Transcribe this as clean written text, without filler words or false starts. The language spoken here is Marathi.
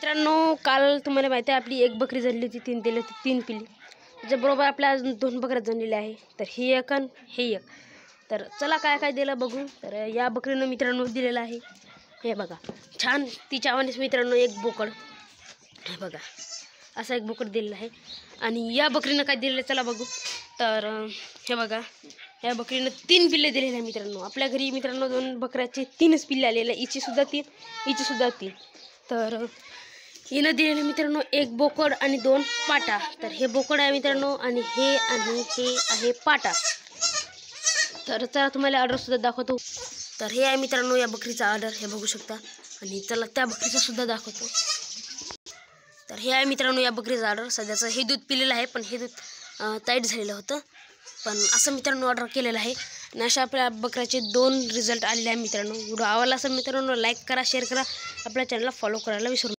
मित्रांनो, काल तुम्हाला माहिती आहे आपली एक बकरी जणली होती, 3 दिले होते, 3 पिल्ली. त्याच्याबरोबर आपल्या अजून 2 बकऱ्या जणलेल्या आहे. तर ही एक आणि हे एक. तर चला काय काय दिलं बघू. तर या बकरीनं मित्रांनो दिलेलं आहे, हे बघा छान तिच्या आवडीस मित्रांनो एक बोकड, हे बघा असा एक बोकड दिलेला आहे. आणि या बकरीनं काय दिलेलं चला बघू. तर हे बघा या बकरीनं 3 पिल्ले दिलेले आहे मित्रांनो. आपल्या घरी मित्रांनो 2 बकऱ्याचे 3च पिल्ले आलेले, हिची सुद्धा 3, हिची सुद्धा 3. तर हिनं दिलेलं मित्रांनो एक बोकड आणि 2 पाटा. तर हे बोकड आहे मित्रांनो आणि हे आहे पाटा. तर चला तुम्हाला ऑर्डर सुद्धा दाखवतो. तर हे आहे मित्रांनो या बकरीचा ऑर्डर, हे बघू शकता. आणि चला त्या बकरीचा सुद्धा दाखवतो. तर हे आहे मित्रांनो या बकरीचा ऑर्डर. सध्याचं हे दूध पिलेलं आहे, पण हे दूध टाईट झालेलं होतं. पण असं मित्रांनो ऑर्डर केलेलं आहे. आणि अशा आपल्या बकऱ्याचे 2 रिझल्ट आलेले आहे मित्रांनो. व्हिडिओ आवडला असेल मित्रांनो लाईक करा, शेअर करा, आपल्या चॅनलला फॉलो करायला विसरू नका.